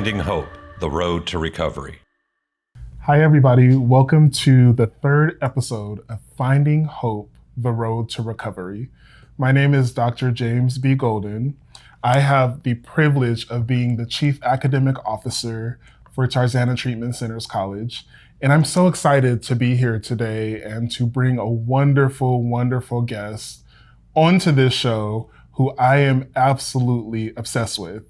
Finding Hope, the Road to Recovery. Hi, everybody. Welcome to the third episode of Finding Hope, the Road to Recovery. My name is Dr. James B. Golden. I have the privilege of being the Chief Academic Officer for Tarzana Treatment Centers College. And I'm so excited to be here today and to bring a wonderful, wonderful guest onto this show who I am absolutely obsessed with.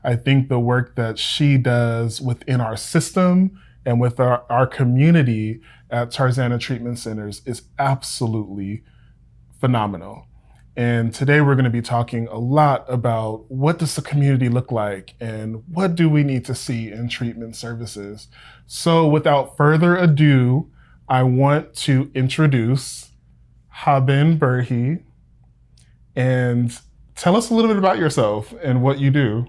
I think the work that she does within our system and with our community at Tarzana Treatment Centers is absolutely phenomenal. And today we're going to be talking a lot about what does the community look like and what do we need to see in treatment services. So without further ado, I want to introduce Haben Berhe, and tell us a little bit about yourself and what you do.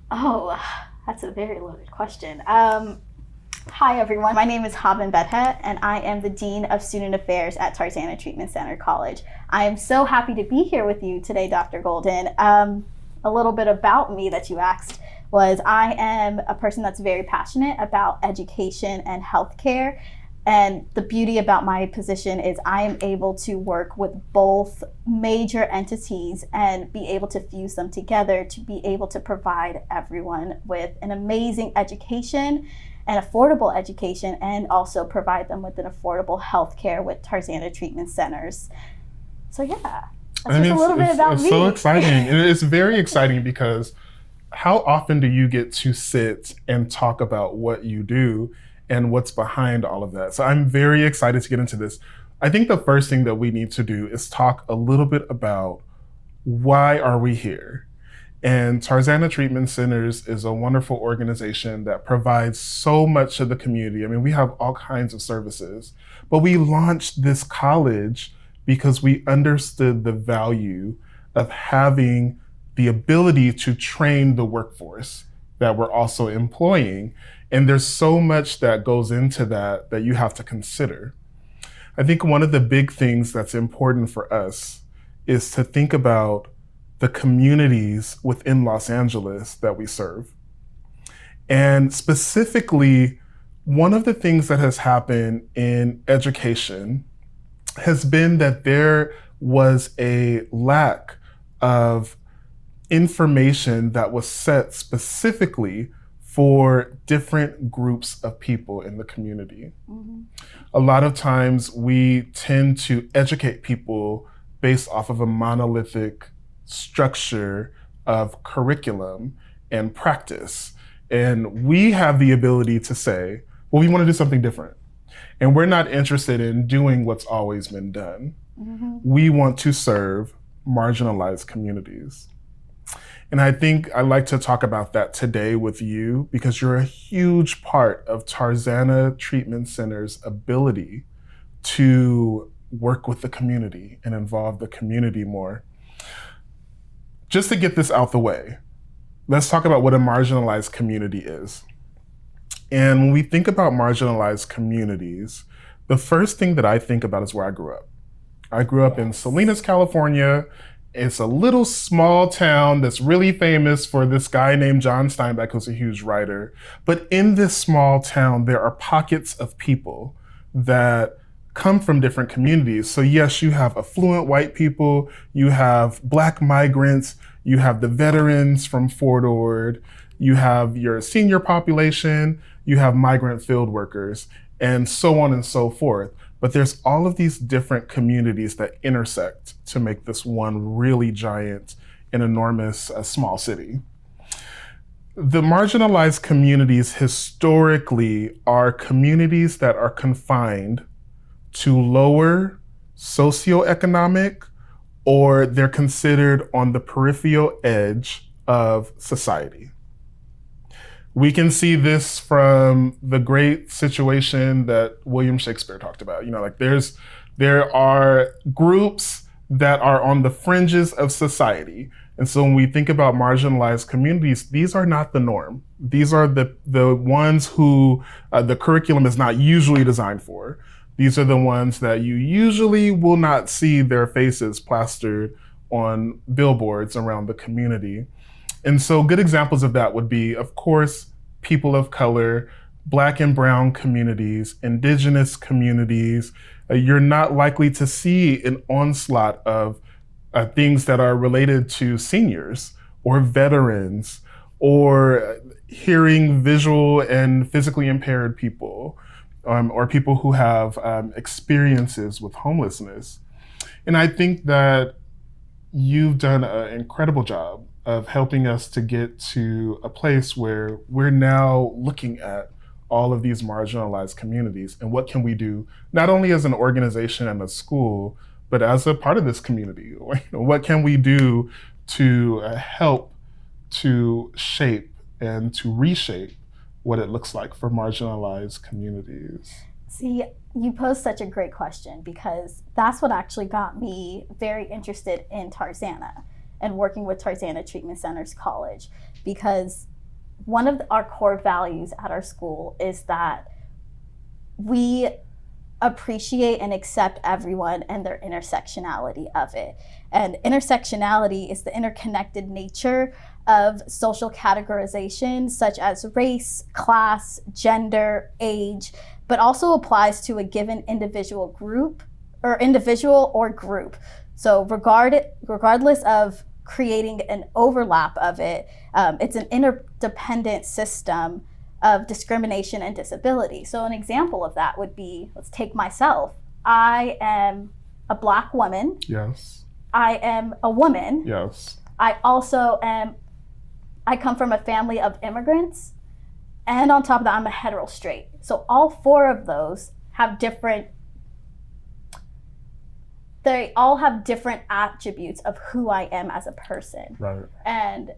Oh, that's a very loaded question. Hi, everyone. My name is Haben Berhe, and I am the Dean of Student Affairs at Tarzana Treatment Center College. I am so happy to be here with you today, Dr. Golden. A little bit about me that you asked was I am a person that's very passionate about education and healthcare. And the beauty about my position is I am able to work with both major entities and be able to fuse them together to be able to provide everyone with an amazing education, an affordable education, and also provide them with an affordable healthcare with Tarzana Treatment Centers. So yeah, that's just a little bit about me. It's so exciting. And it's very exciting because how often do you get to sit and talk about what you do and what's behind all of that? So I'm very excited to get into this. I think the first thing that we need to do is talk a little bit about why are we here? And Tarzana Treatment Centers is a wonderful organization that provides so much to the community. I mean, we have all kinds of services, but we launched this college because we understood the value of having the ability to train the workforce that we're also employing. And there's so much that goes into that you have to consider. I think one of the big things that's important for us is to think about the communities within Los Angeles that we serve. And specifically, one of the things that has happened in education has been that there was a lack of information that was set specifically for different groups of people in the community. Mm-hmm. A lot of times we tend to educate people based off of a monolithic structure of curriculum and practice. And we have the ability to say, well, we want to do something different. And we're not interested in doing what's always been done. Mm-hmm. We want to serve marginalized communities. And I think I'd like to talk about that today with you because you're a huge part of Tarzana Treatment Center's ability to work with the community and involve the community more. Just to get this out the way, let's talk about what a marginalized community is. And when we think about marginalized communities, the first thing that I think about is where I grew up. I grew up in Salinas, California. It's a little small town that's really famous for this guy named John Steinbeck, who's a huge writer. But in this small town, there are pockets of people that come from different communities. So yes, you have affluent white people, you have Black migrants, you have the veterans from Fort Ord, you have your senior population, you have migrant field workers, and so on and so forth. But there's all of these different communities that intersect to make this one really giant and enormous small city. The marginalized communities historically are communities that are confined to lower socioeconomic, or they're considered on the peripheral edge of society. We can see this from the great situation that William Shakespeare talked about. You know, like there are groups that are on the fringes of society. And so when we think about marginalized communities, these are not the norm. These are the ones who the curriculum is not usually designed for. These are the ones that you usually will not see their faces plastered on billboards around the community. And so good examples of that would be, of course, people of color, Black and brown communities, indigenous communities. You're not likely to see an onslaught of things that are related to seniors or veterans or hearing, visual, and physically impaired people, or people who have experiences with homelessness. And I think that you've done an incredible job of helping us to get to a place where we're now looking at all of these marginalized communities and what can we do, not only as an organization and a school, but as a part of this community. What can we do to help to shape and to reshape what it looks like for marginalized communities? See, you pose such a great question, because that's what actually got me very interested in Tarzana and working with Tarzana Treatment Centers College, because one of our core values at our school is that we appreciate and accept everyone and their intersectionality of it. And intersectionality is the interconnected nature of social categorization, such as race, class, gender, age, but also applies to a given individual group or group. So regardless of creating an overlap of it, it's an interdependent system of discrimination and disability. So an example of that would be, let's take myself. I am a Black woman. Yes. I am a woman. Yes. I come from a family of immigrants. And on top of that, I'm a hetero straight. So all four of those have they all have different attributes of who I am as a person. Right. And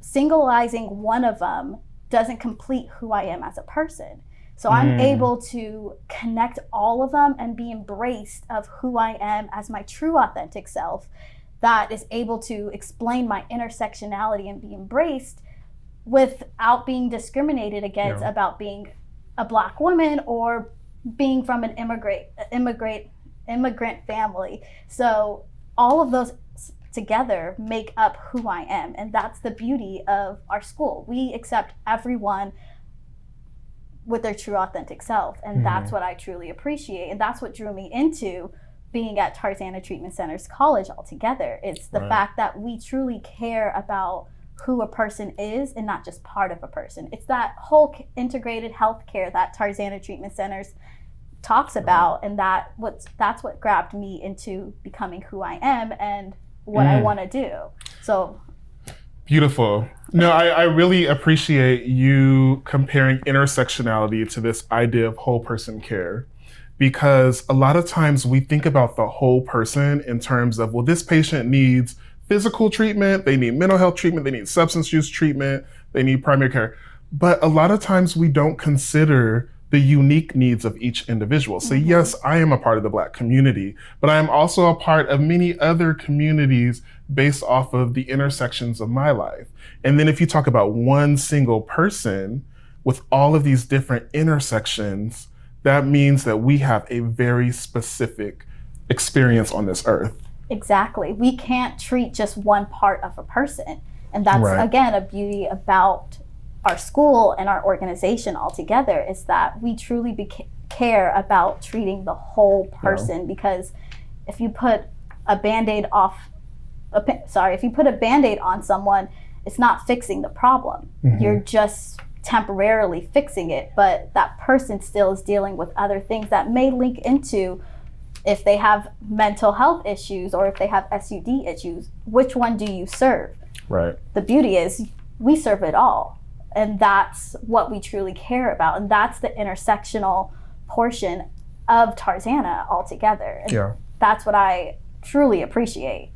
singleizing one of them doesn't complete who I am as a person. So I'm able to connect all of them and be embraced of who I am as my true authentic self, that is able to explain my intersectionality and be embraced without being discriminated against about being a Black woman or being from an immigrant family. So all of those together make up who I am, and that's the beauty of our school. We accept everyone with their true authentic self, and that's what I truly appreciate, and that's what drew me into being at Tarzana Treatment Centers College altogether. It's the fact that we truly care about who a person is and not just part of a person. It's that whole integrated healthcare that Tarzana Treatment Centers talks about, and that's what grabbed me into becoming who I am and what I want to do. So beautiful. No, I really appreciate you comparing intersectionality to this idea of whole person care, because a lot of times we think about the whole person in terms of, well, this patient needs physical treatment, they need mental health treatment, they need substance use treatment, they need primary care. But a lot of times we don't consider the unique needs of each individual. So yes, I am a part of the Black community, but I am also a part of many other communities based off of the intersections of my life. And then if you talk about one single person with all of these different intersections, that means that we have a very specific experience on this earth. Exactly. We can't treat just one part of a person. And that's, again, a beauty about our school and our organization altogether, is that we truly care about treating the whole person. Because if you put a Band-Aid on someone, it's not fixing the problem. You're just temporarily fixing it, but that person still is dealing with other things that may link into if they have mental health issues or if they have SUD issues. Which one do you serve? Right. The beauty is we serve it all. And that's what we truly care about. And that's the intersectional portion of Tarzana altogether. And that's what I truly appreciate.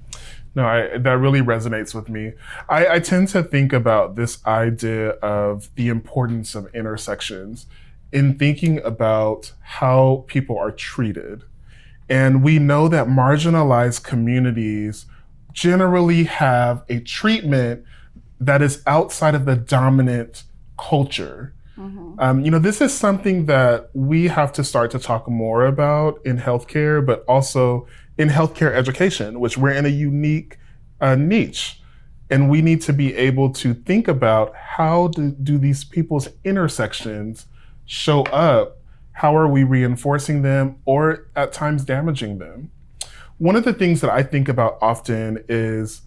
No, that really resonates with me. I tend to think about this idea of the importance of intersections in thinking about how people are treated. And we know that marginalized communities generally have a treatment that is outside of the dominant culture. This is something that we have to start to talk more about in healthcare, but also in healthcare education, which we're in a unique niche. And we need to be able to think about how do these people's intersections show up? How are we reinforcing them or at times damaging them? One of the things that I think about often is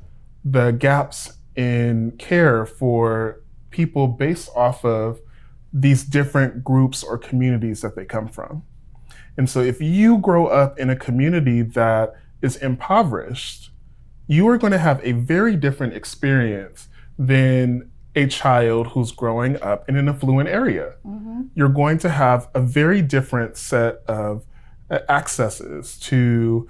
the gaps in care for people based off of these different groups or communities that they come from. And so if you grow up in a community that is impoverished, you are going to have a very different experience than a child who's growing up in an affluent area. Mm-hmm. You're going to have a very different set of accesses to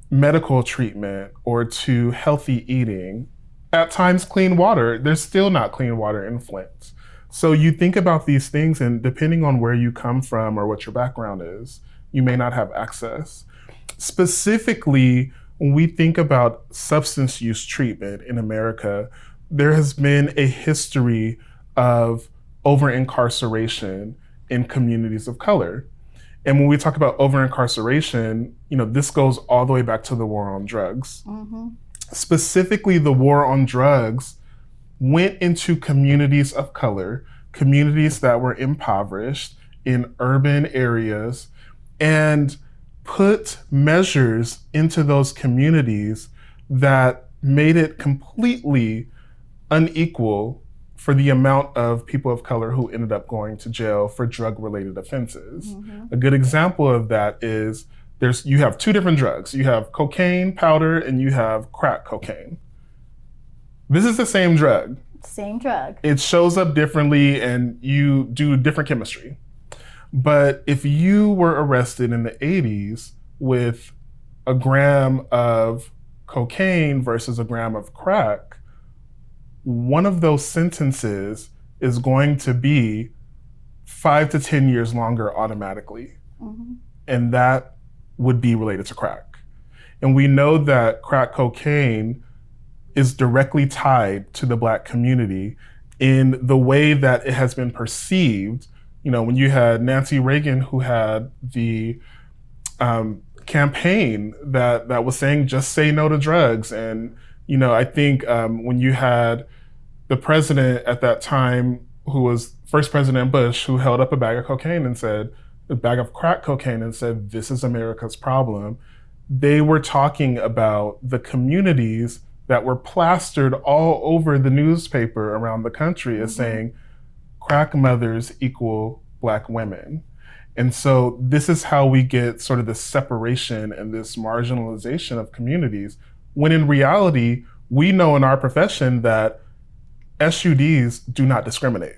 medical treatment or to healthy eating. At times, clean water. There's still not clean water in Flint. So you think about these things, and depending on where you come from or what your background is, you may not have access. Specifically, when we think about substance use treatment in America, there has been a history of over-incarceration in communities of color. And when we talk about over-incarceration, this goes all the way back to the war on drugs. Mm-hmm. Specifically, the war on drugs went into communities of color, communities that were impoverished in urban areas, and put measures into those communities that made it completely unequal for the amount of people of color who ended up going to jail for drug-related offenses. Mm-hmm. A good example of that is you have two different drugs. You have cocaine powder and you have crack cocaine. This is the same drug. Same drug. It shows up differently and you do different chemistry. But if you were arrested in the 80s with a gram of cocaine versus a gram of crack, one of those sentences is going to be 5 to 10 years longer automatically. Mm-hmm. And that would be related to crack. And we know that crack cocaine is directly tied to the Black community in the way that it has been perceived. When you had Nancy Reagan, who had the campaign that was saying, just say no to drugs. And, I think when you had the president at that time, who was First President Bush, who held up a bag of cocaine and said, a bag of crack cocaine and said, this is America's problem. They were talking about the communities that were plastered all over the newspaper around the country as saying, crack mothers equal Black women. And so this is how we get sort of this separation and this marginalization of communities, when in reality, we know in our profession that SUDs do not discriminate.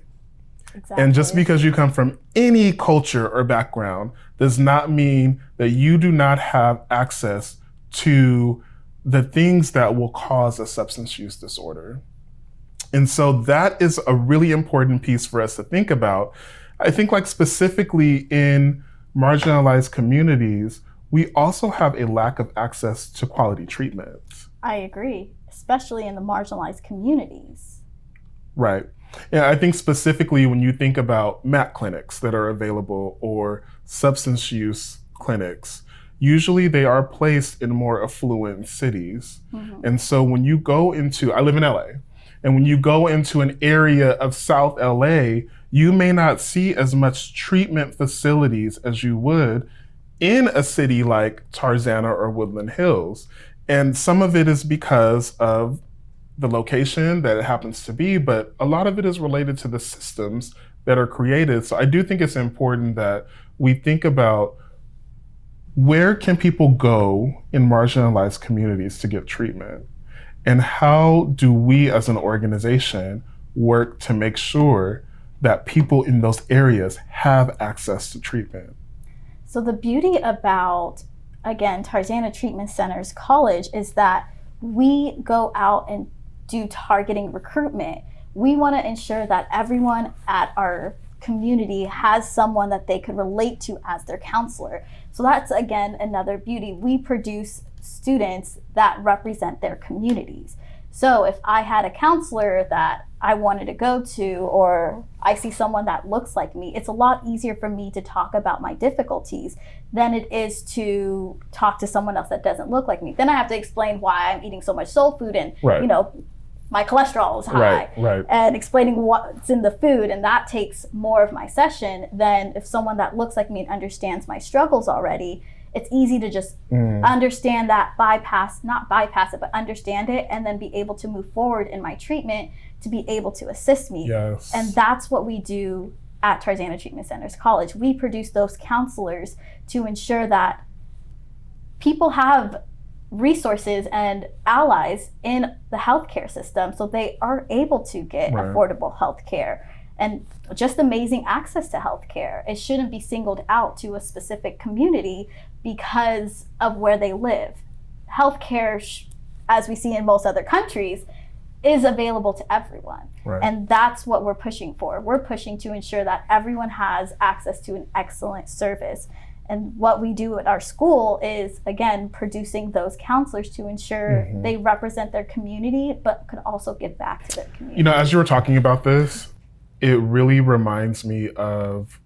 Exactly. And just because you come from any culture or background does not mean that you do not have access to the things that will cause a substance use disorder. And so that is a really important piece for us to think about. I think specifically in marginalized communities, we also have a lack of access to quality treatment. I agree, especially in the marginalized communities. Right. Yeah, I think specifically when you think about MAC clinics that are available or substance use clinics, usually they are placed in more affluent cities. Mm-hmm. And so when you go I live in LA, and when you go into an area of South LA, you may not see as much treatment facilities as you would in a city like Tarzana or Woodland Hills. And some of it is because of the location that it happens to be, but a lot of it is related to the systems that are created. So I do think it's important that we think about where can people go in marginalized communities to get treatment? And how do we as an organization work to make sure that people in those areas have access to treatment? So the beauty about, again, Tarzana Treatment Centers College is that we go out and do targeting recruitment. We want to ensure that everyone at our community has someone that they could relate to as their counselor. So that's, again, another beauty. We produce students that represent their communities. So if I had a counselor that I wanted to go to, or I see someone that looks like me, it's a lot easier for me to talk about my difficulties than it is to talk to someone else that doesn't look like me. Then I have to explain why I'm eating so much soul food and, right. my cholesterol is high, right. and explaining what's in the food, and that takes more of my session than if someone that looks like me and understands my struggles already. It's easy to just understand that, not bypass it, but understand it, and then be able to move forward in my treatment to be able to assist me. Yes. And that's what we do at Tarzana Treatment Centers College. We produce those counselors to ensure that people have resources and allies in the healthcare system so they are able to get affordable healthcare and just amazing access to healthcare. It shouldn't be singled out to a specific community because of where they live. Healthcare, as we see in most other countries, is available to everyone. And that's what we're pushing for. We're pushing to ensure that everyone has access to an excellent service. And what we do at our school is, again, producing those counselors to ensure they represent their community, but could also give back to their community. You know, as you were talking about this, it really reminds me of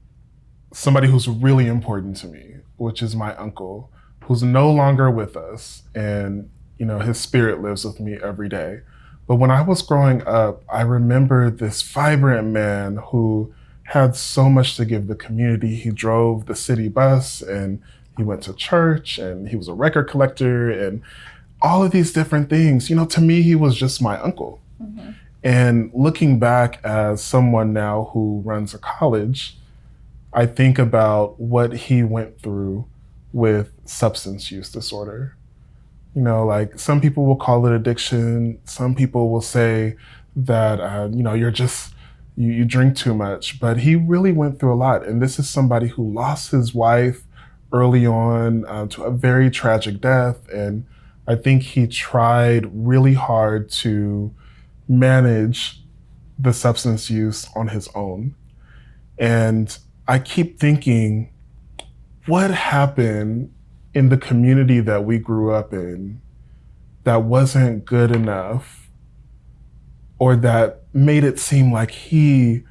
somebody who's really important to me, which is my uncle, who's no longer with us. And, you know, his spirit lives with me every day. But when I was growing up, I remember this vibrant man who had so much to give the community. He drove the city bus and he went to church and he was a record collector and all of these different things. You know, to me, he was just my uncle. And looking back as someone now who runs a college, I think about what he went through with substance use disorder. You know, like some people will call it addiction. Some people will say that, you know, you drink too much, but he really went through a lot. And this is somebody who lost his wife early on to a very tragic death. And I think he tried really hard to manage the substance use on his own. And I keep thinking, what happened in the community that we grew up in that wasn't good enough, or that made it seem like he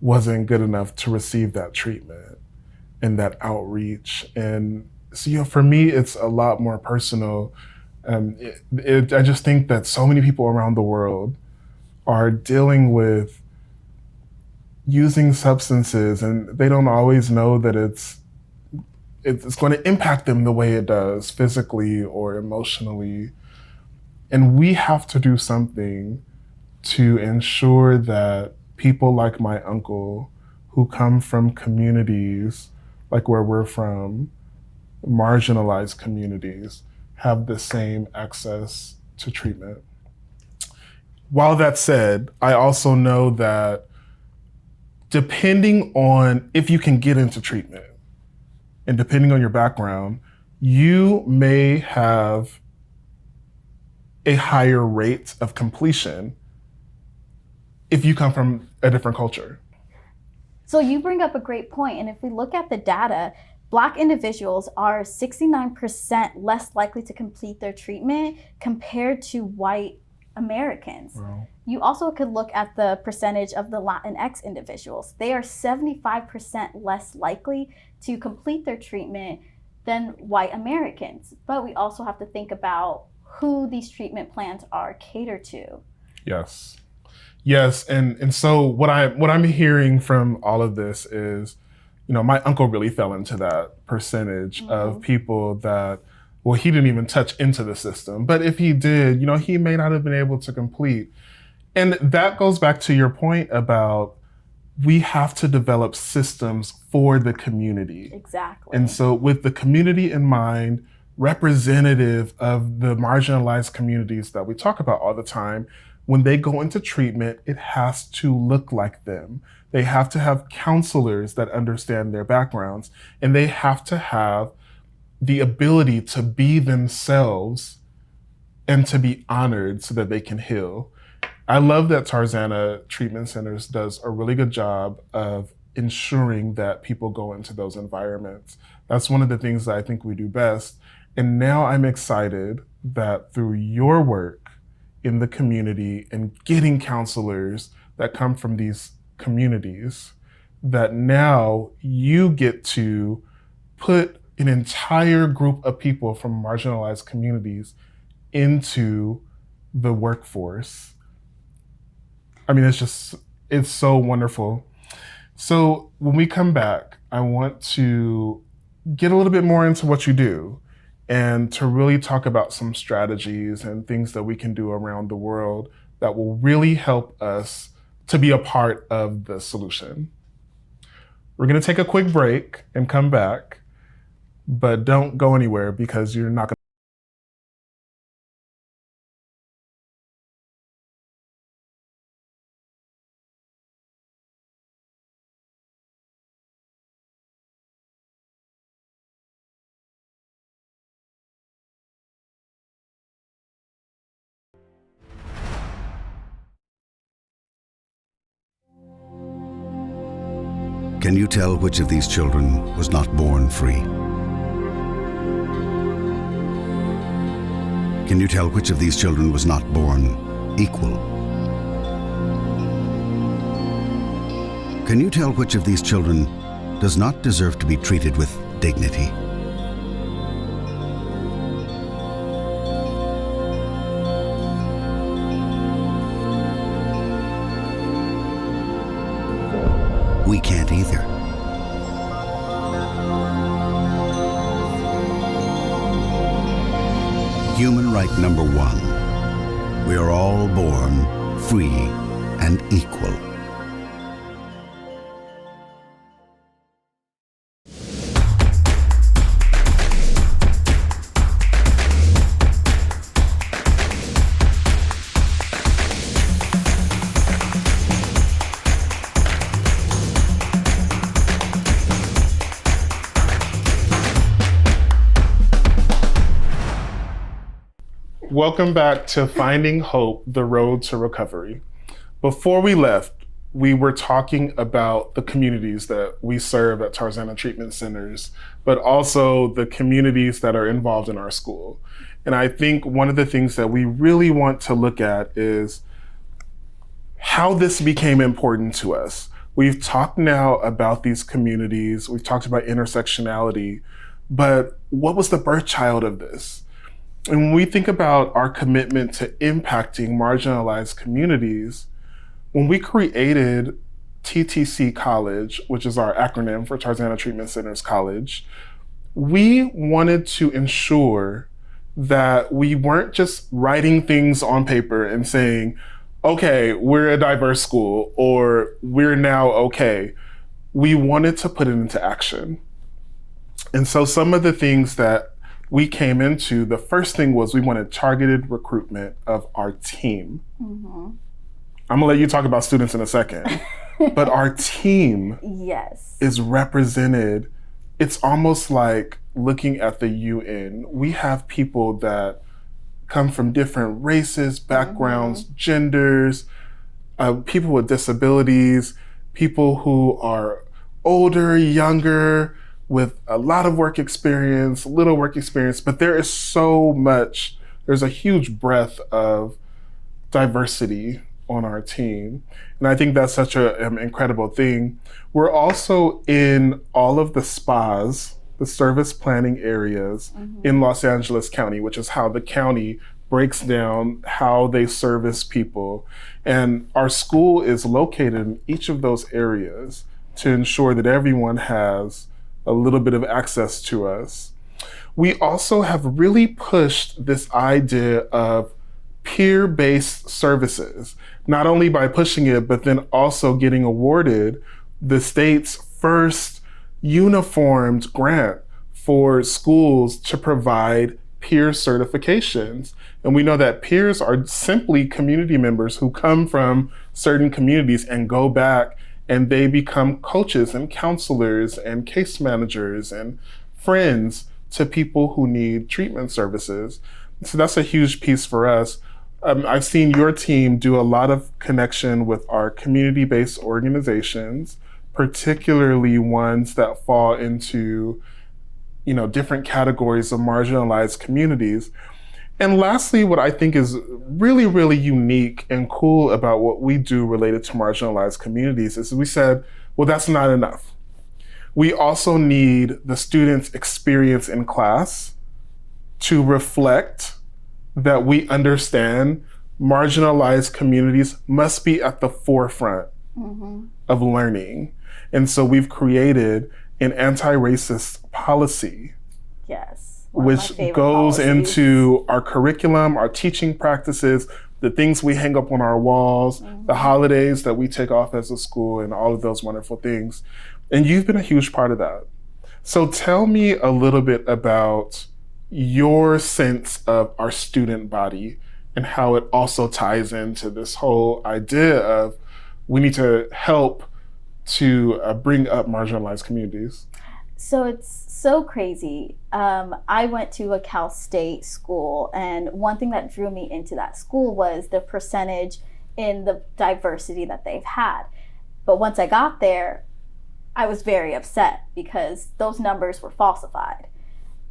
wasn't good enough to receive that treatment and that outreach? And so, you know, for me, it's a lot more personal. I just think that so many people around the world are dealing with using substances and they don't always know that it's going to impact them the way it does physically or emotionally. And we have to do something to ensure that people like my uncle, who come from communities like where we're from, marginalized communities, have the same access to treatment. While that said, I also know that depending on if you can get into treatment and depending on your background, you may have a higher rate of completion if you come from a different culture. So you bring up a great point. And if we look at the data, Black individuals are 69% less likely to complete their treatment compared to white Americans. Wow. You also could look at the percentage of the Latinx individuals. They are 75% less likely to complete their treatment than white Americans. But we also have to think about who these treatment plans are catered to. Yes. And so what I'm hearing from all of this is, you know, my uncle really fell into that percentage of people that, well, he didn't even touch into the system. But if he did, you know, he may not have been able to complete. And that goes back to your point about we have to develop systems for the community. Exactly. And so with the community in mind, representative of the marginalized communities that we talk about all the time, when they go into treatment, it has to look like them. They have to have counselors that understand their backgrounds, and they have to have the ability to be themselves and to be honored so that they can heal. I love that Tarzana Treatment Centers does a really good job of ensuring that people go into those environments. That's one of the things that I think we do best. And now I'm excited that through your work in the community and getting counselors that come from these communities, that now you get to put an entire group of people from marginalized communities into the workforce I mean, it's so wonderful. So when we come back, I want to get a little bit more into what you do and to really talk about some strategies and things that we can do around the world that will really help us to be a part of the solution. We're going to take a quick break and come back, but don't go anywhere because you're not going to. Can you tell which of these children was not born free? Can you tell which of these children was not born equal? Can you tell which of these children does not deserve to be treated with dignity? We can't either. Human right number one. We are all born free and equal. Welcome back to Finding Hope, the Road to Recovery. Before we left, we were talking about the communities that we serve at Tarzana Treatment Centers, but also the communities that are involved in our school. And I think one of the things that we really want to look at is how this became important to us. We've talked now about these communities, we've talked about intersectionality, but what was the birth child of this? And when we think about our commitment to impacting marginalized communities, when we created TTC College, which is our acronym for Tarzana Treatment Centers College, we wanted to ensure that we weren't just writing things on paper and saying, okay, we're a diverse school, or we're now okay. We wanted to put it into action. And so some of the things that we came into, the first thing was we wanted targeted recruitment of our team. Mm-hmm. I'm gonna let you talk about students in a second, but our team is represented. It's almost like looking at the UN. We have people that come from different races, backgrounds, genders, people with disabilities, people who are older, younger, with a lot of work experience, little work experience, but there's a huge breadth of diversity on our team. And I think that's such an incredible thing. We're also in all of the SPAs, the service planning areas in Los Angeles County, which is how the county breaks down how they service people. And our school is located in each of those areas to ensure that everyone has a little bit of access to us. We also have really pushed this idea of peer-based services, not only by pushing it, but then also getting awarded the state's first uniformed grant for schools to provide peer certifications. And we know that peers are simply community members who come from certain communities and go back and they become coaches and counselors and case managers and friends to people who need treatment services. So that's a huge piece for us. I've seen your team do a lot of connection with our community-based organizations, particularly ones that fall into, different categories of marginalized communities. And lastly, what I think is really, really unique and cool about what we do related to marginalized communities is we said, well, that's not enough. We also need the students' experience in class to reflect that we understand marginalized communities must be at the forefront of learning. And so we've created an anti-racist policy. Yes. Which goes into our curriculum, our teaching practices, the things we hang up on our walls, the holidays that we take off as a school, and all of those wonderful things. And you've been a huge part of that. So tell me a little bit about your sense of our student body and how it also ties into this whole idea of we need to help to bring up marginalized communities. So it's so crazy. I went to a Cal State school, and one thing that drew me into that school was the percentage in the diversity that they've had. But once I got there, I was very upset because those numbers were falsified.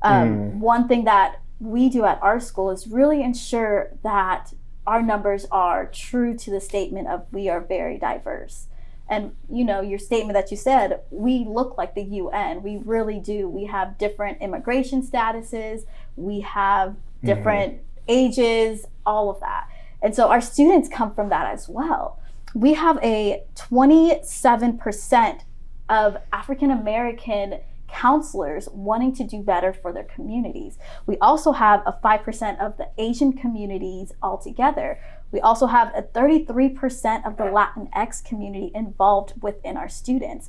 One thing that we do at our school is really ensure that our numbers are true to the statement of we are very diverse. And you know, your statement that you said, we look like the UN. We really do. We have different immigration statuses. We have different ages, all of that. And so our students come from that as well. We have a 27% of African American counselors wanting to do better for their communities. We also have a 5% of the Asian communities altogether. We also have a 33% of the Latinx community involved within our students.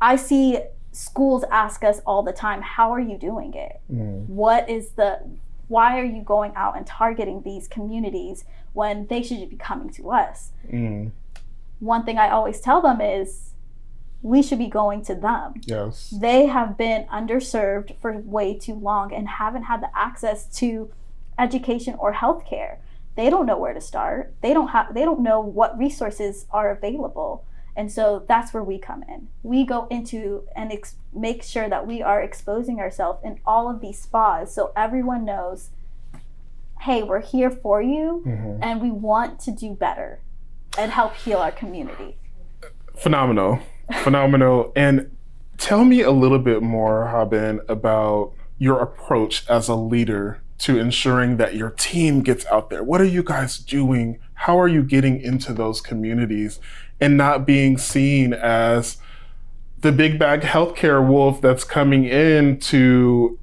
I see schools ask us all the time, how are you doing it? Why are you going out and targeting these communities when they should be coming to us? One thing I always tell them is, we should be going to them. Yes. They have been underserved for way too long and haven't had the access to education or healthcare. They don't know where to start. They don't know what resources are available. And so that's where we come in. We go into and make sure that we are exposing ourselves in all of these spas so everyone knows, hey, we're here for you and we want to do better and help heal our community. Phenomenal. And tell me a little bit more, Haben, about your approach as a leader to ensuring that your team gets out there. What are you guys doing? How are you getting into those communities and not being seen as the big bag healthcare wolf that's coming in to,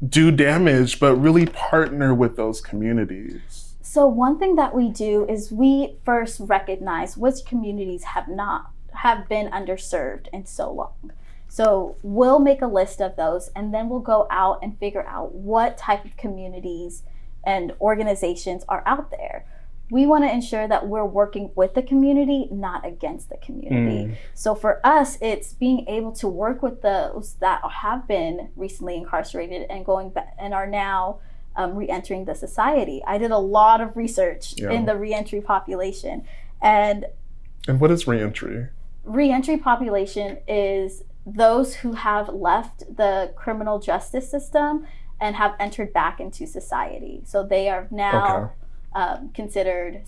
do damage, but really partner with those communities? So one thing that we do is we first recognize which communities have been underserved in so long. So we'll make a list of those and then we'll go out and figure out what type of communities and organizations are out there. We want to ensure that we're working with the community, not against the community. So for us, it's being able to work with those that have been recently incarcerated and going back and are now re-entering the society. I did a lot of research in the re-entry population. And what is re-entry? Re-entry population is those who have left the criminal justice system and have entered back into society. So they are now considered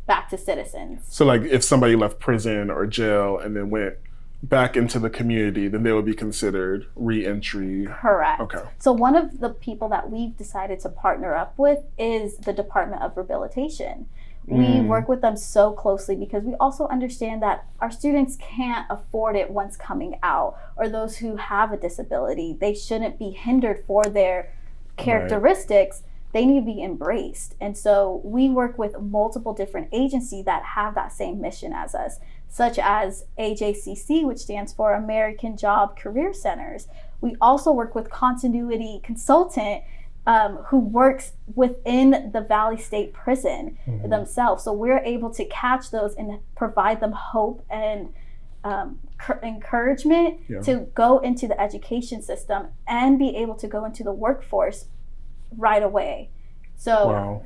back to citizens. So like if somebody left prison or jail and then went back into the community, then they would be considered re-entry. Correct. Okay. So one of the people that we've decided to partner up with is the Department of Rehabilitation. We work with them so closely because we also understand that our students can't afford it once coming out, or those who have a disability, they shouldn't be hindered for their characteristics. Right. They need to be embraced. And so we work with multiple different agencies that have that same mission as us, such as AJCC, which stands for American Job Career Centers. We also work with Continuity Consultant, who works within the Valley State Prison themselves. So we're able to catch those and provide them hope and encouragement to go into the education system and be able to go into the workforce right away. So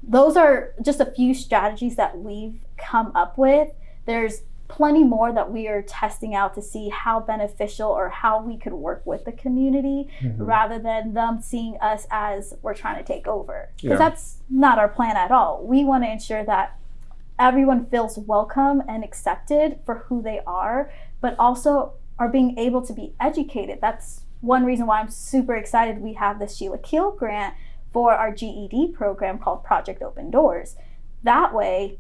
those are just a few strategies that we've come up with. There's plenty more that we are testing out to see how beneficial or how we could work with the community rather than them seeing us as we're trying to take over. Because that's not our plan at all. We want to ensure that everyone feels welcome and accepted for who they are, but also are being able to be educated. That's one reason why I'm super excited we have the Sheila Keel grant for our GED program called Project Open Doors. that way,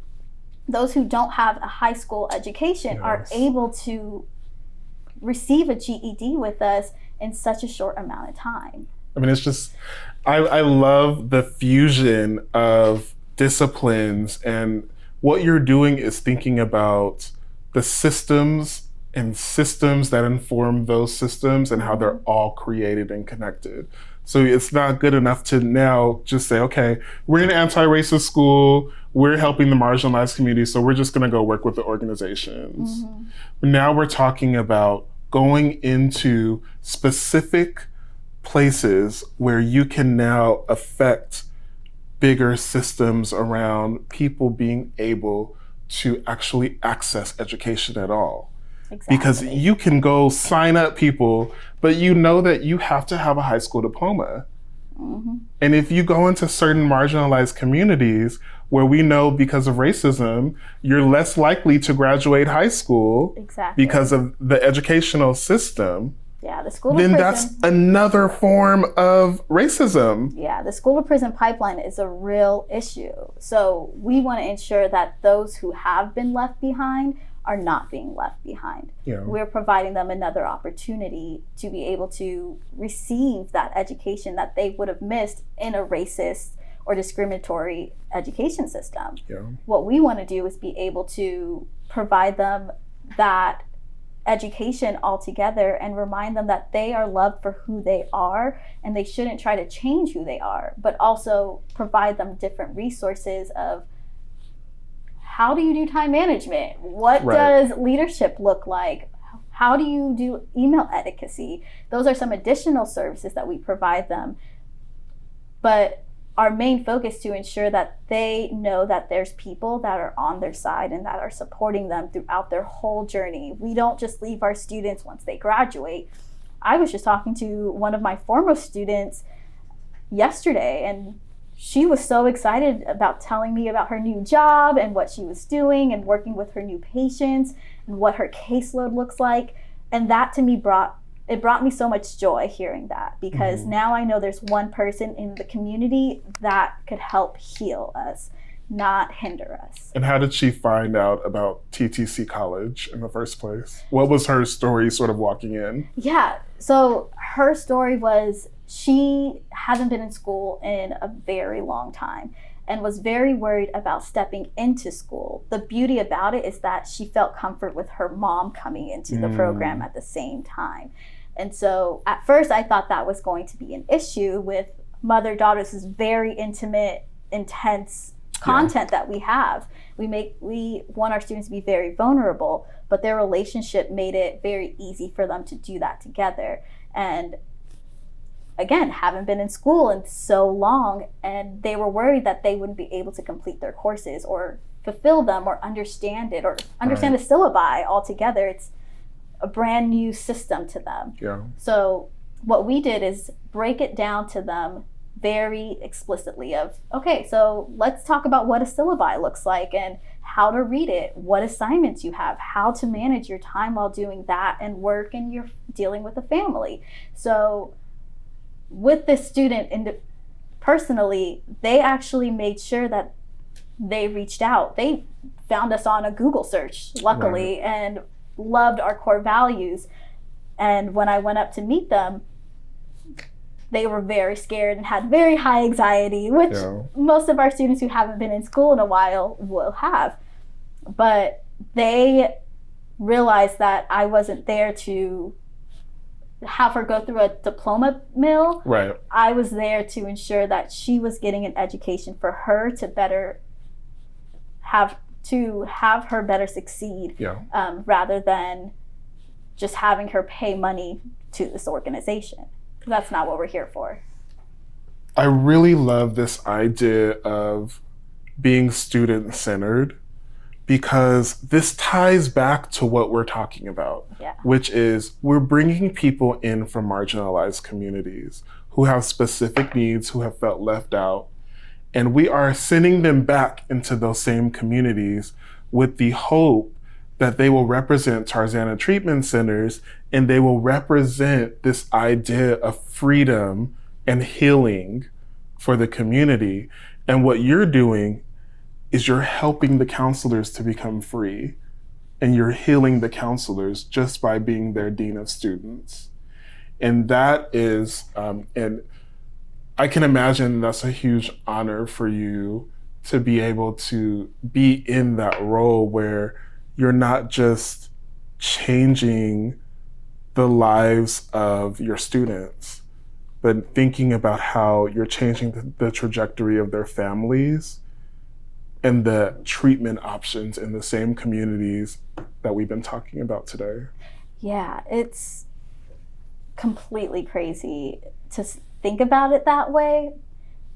those who don't have a high school education are able to receive a GED with us in such a short amount of time. I mean, it's just, I love the fusion of disciplines, and what you're doing is thinking about the systems and systems that inform those systems and how they're all created and connected. So it's not good enough to now just say, okay, we're an anti-racist school, we're helping the marginalized community, so we're just gonna go work with the organizations. Now we're talking about going into specific places where you can now affect bigger systems around people being able to actually access education at all. Exactly. Because you can go sign up people, but you know that you have to have a high school diploma. And if you go into certain marginalized communities where we know because of racism, you're less likely to graduate high school because of the educational system. Yeah, the school then to prison. That's another form of racism. Yeah, the school to prison pipeline is a real issue. So we want to ensure that those who have been left behind are not being left behind. Yeah. We're providing them another opportunity to be able to receive that education that they would have missed in a racist or discriminatory education system. Yeah. What we want to do is be able to provide them that education altogether and remind them that they are loved for who they are and they shouldn't try to change who they are, but also provide them different resources of how do you do time management? What does leadership look like? How do you do email etiquette? Those are some additional services that we provide them. But our main focus to ensure that they know that there's people that are on their side and that are supporting them throughout their whole journey. We don't just leave our students once they graduate. I was just talking to one of my former students yesterday, and she was so excited about telling me about her new job and what she was doing and working with her new patients and what her caseload looks like. And that to me brought me so much joy hearing that, because now I know there's one person in the community that could help heal us, not hinder us. And how did she find out about TTC College in the first place? What was her story sort of walking in? Yeah, so her story was she hasn't been in school in a very long time and was very worried about stepping into school. The beauty about it is that she felt comfort with her mom coming into the program at the same time. And so at first I thought that was going to be an issue with mother-daughters, this very intimate, intense content that we have. We want our students to be very vulnerable, but their relationship made it very easy for them to do that together. And again, haven't been in school in so long, and they were worried that they wouldn't be able to complete their courses or fulfill them or understand it or understand the syllabi altogether. It's a brand new system to them. Yeah. So what we did is break it down to them very explicitly of, okay, so let's talk about what a syllabi looks like and how to read it, what assignments you have, how to manage your time while doing that and work and you're dealing with a family. So with this student personally, they actually made sure that they reached out. They found us on a Google search, luckily, and loved our core values. And when I went up to meet them, they were very scared and had very high anxiety, which most of our students who haven't been in school in a while will have. But they realized that I wasn't there to have her go through a diploma mill. Right. I was there to ensure that she was getting an education for her to better have her better succeed, rather than just having her pay money to this organization. That's not what we're here for. I really love this idea of being student-centered, because this ties back to what we're talking about, which is we're bringing people in from marginalized communities who have specific needs, who have felt left out, and we are sending them back into those same communities with the hope that they will represent Tarzana Treatment Centers and they will represent this idea of freedom and healing for the community. And what you're doing is you're helping the counselors to become free, and you're healing the counselors just by being their dean of students. And that is, and I can imagine that's a huge honor for you to be able to be in that role where you're not just changing the lives of your students, but thinking about how you're changing the trajectory of their families and the treatment options in the same communities that we've been talking about today. Yeah, it's completely crazy to think about it that way,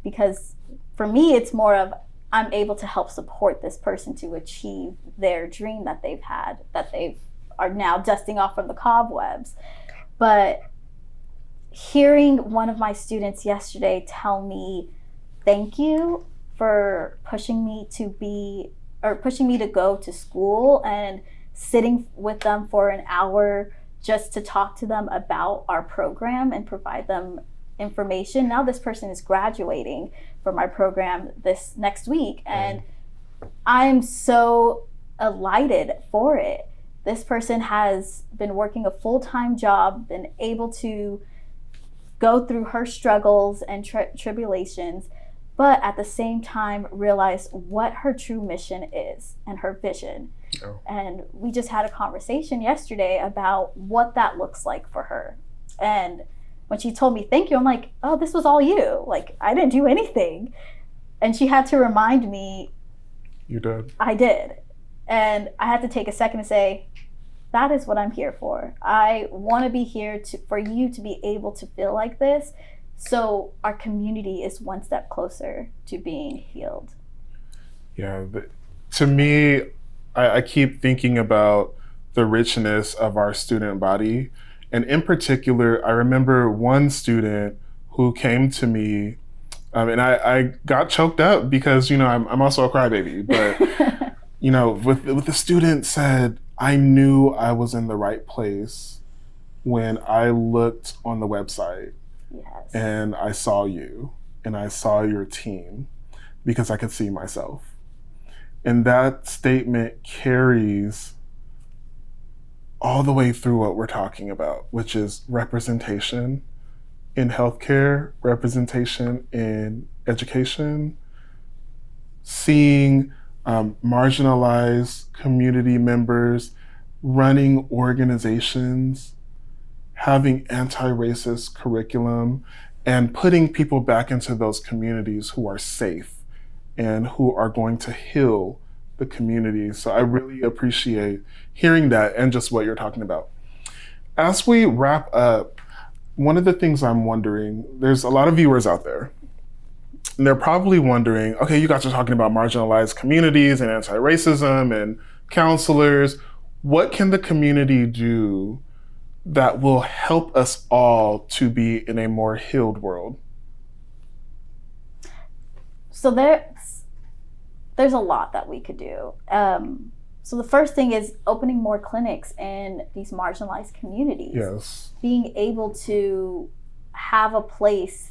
because for me, it's more of I'm able to help support this person to achieve their dream that they've had, that they are now dusting off from the cobwebs. But hearing one of my students yesterday tell me, thank you for pushing me to go to school and sitting with them for an hour just to talk to them about our program and provide them information. Now this person is graduating from our program this next week, and I'm so elated for it. This person has been working a full-time job, been able to go through her struggles and tribulations, but at the same time realize what her true mission is and her vision. Oh. And we just had a conversation yesterday about what that looks like for her. And when she told me thank you, I'm like, oh, this was all you. Like, I didn't do anything. And she had to remind me. You did. I did. And I had to take a second to say, that is what I'm here for. I want to be here for you to be able to feel like this, so our community is one step closer to being healed. Yeah, to me, I keep thinking about the richness of our student body. And in particular, I remember one student who came to me, and I got choked up because, I'm also a crybaby, but, with the student said, I knew I was in the right place when I looked on the website. Yes. And I saw you and I saw your team because I could see myself. And that statement carries all the way through what we're talking about, which is representation in healthcare, representation in education, seeing marginalized community members running organizations, having anti-racist curriculum, and putting people back into those communities who are safe and who are going to heal the community. So I really appreciate hearing that and just what you're talking about. As we wrap up, one of the things I'm wondering, there's a lot of viewers out there, and they're probably wondering, okay, you guys are talking about marginalized communities and anti-racism and counselors. What can the community do that will help us all to be in a more healed world? So there's a lot that we could do. So the first thing is opening more clinics in these marginalized communities. Yes. Being able to have a place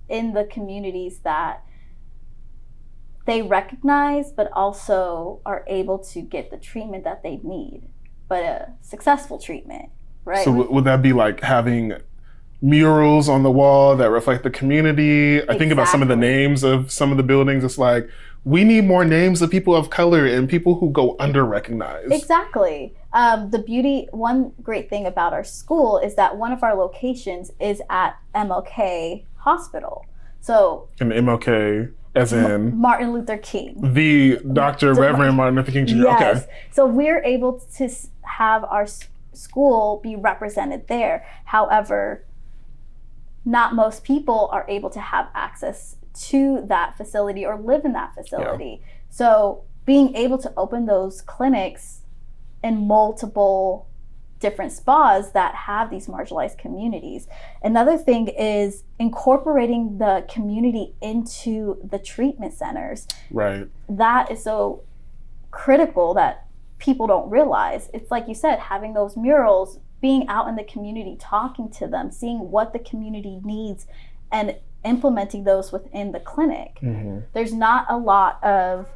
in the communities that they recognize, but also are able to get the treatment that they need, but a successful treatment. Right. So would that be like having murals on the wall that reflect the community? I think about some of the names of some of the buildings. It's like, we need more names of people of color and people who go under-recognized. Exactly. One great thing about our school is that one of our locations is at MLK Hospital. So. And MLK as in? Martin Luther King. The Dr. Reverend Martin Luther King Jr. Yes. Okay. So we're able to have our school be represented there. However, not most people are able to have access to that facility or live in that facility. Yeah. So being able to open those clinics in multiple different spas that have these marginalized communities. Another thing is incorporating the community into the treatment centers. Right. That is so critical that people don't realize. It's like you said, having those murals, being out in the community, talking to them, seeing what the community needs, and implementing those within the clinic. Mm-hmm. There's not a lot of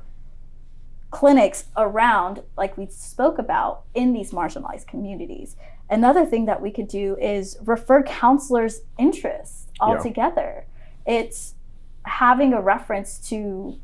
clinics around, like we spoke about, in these marginalized communities. Another thing that we could do is refer counselors' interests altogether. It's having a reference to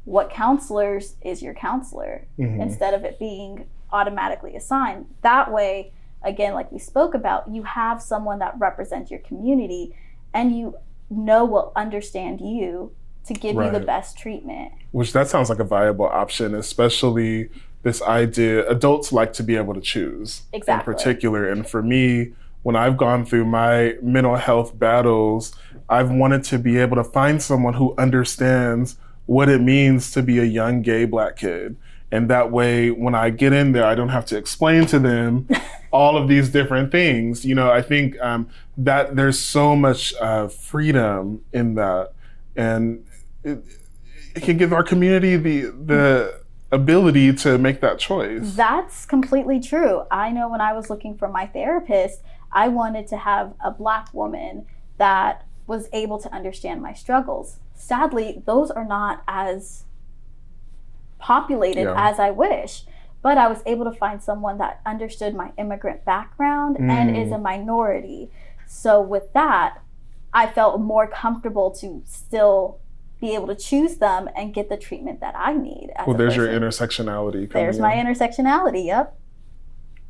what counselors is your counselor instead of it being automatically assigned. That way, again, like we spoke about, you have someone that represents your community and you know will understand you to give you the best treatment. Which that sounds like a viable option, especially this idea, adults like to be able to choose in particular. And for me, when I've gone through my mental health battles, I've wanted to be able to find someone who understands what it means to be a young gay Black kid. And that way, when I get in there, I don't have to explain to them all of these different things. You know, I think that there's so much freedom in that. And it can give our community the ability to make that choice. That's completely true. I know when I was looking for my therapist, I wanted to have a Black woman that was able to understand my struggles. Sadly, those are not as populated as I wish, but I was able to find someone that understood my immigrant background and is a minority. So with that, I felt more comfortable to still be able to choose them and get the treatment that I need. Well, there's your intersectionality. There's my intersectionality, yep.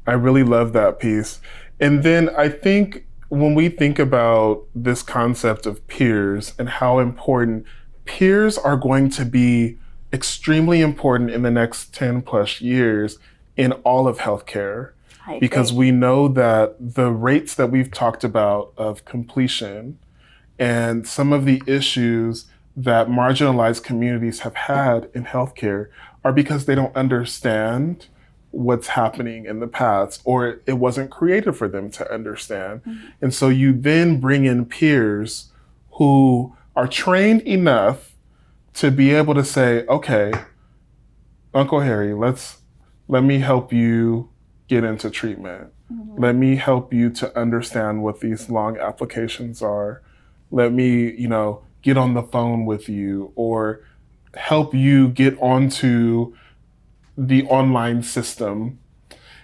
I really love that piece. And then I think when we think about this concept of peers and how important peers are going to be extremely important in the next 10 plus years in all of healthcare, because we know that the rates that we've talked about of completion and some of the issues that marginalized communities have had in healthcare are because they don't understand what's happening in the past, or it wasn't created for them to understand. And so you then bring in peers who are trained enough to be able to say, okay, Uncle Harry, let me help you get into treatment. Let me help you to understand what these long applications are. Let me, get on the phone with you, or help you get onto the online system.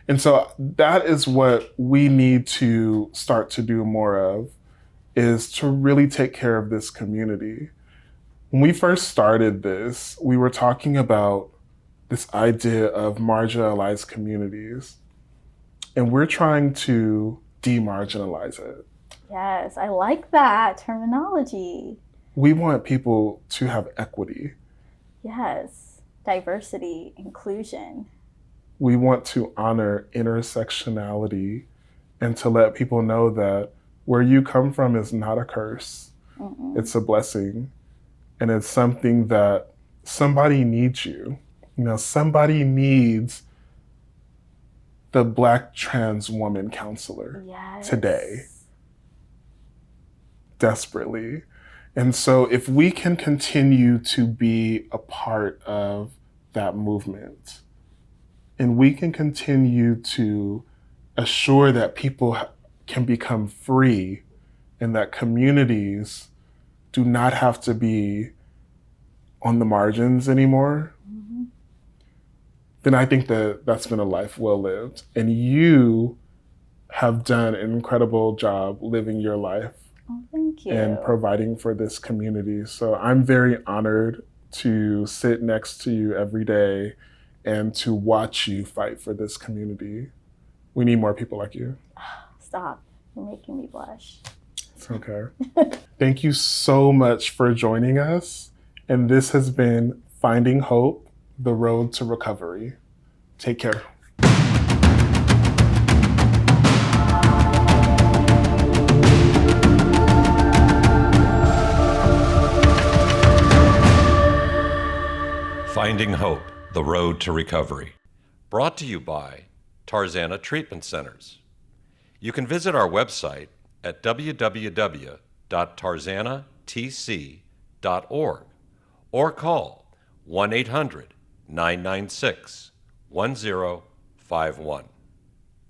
And so that is what we need to start to do more of, is to really take care of this community. When we first started this, we were talking about this idea of marginalized communities, and we're trying to demarginalize it. Yes, I like that terminology. We want people to have equity. Yes, diversity, inclusion. We want to honor intersectionality and to let people know that where you come from is not a curse. It's a blessing. And it's something that somebody needs you. Somebody needs the Black trans woman counselor today, desperately. And so if we can continue to be a part of that movement, and we can continue to assure that people can become free and that communities do not have to be on the margins anymore, then I think that that's been a life well lived. And you have done an incredible job living your life. Oh, thank you. And providing for this community. So I'm very honored to sit next to you every day and to watch you fight for this community. We need more people like you. Stop. You're making me blush. It's okay. Thank you so much for joining us. And this has been Finding Hope, the Road to Recovery. Take care. Finding Hope, the Road to Recovery. Brought to you by Tarzana Treatment Centers. You can visit our website at www.tarzanatc.org or call 1-800-996-1051.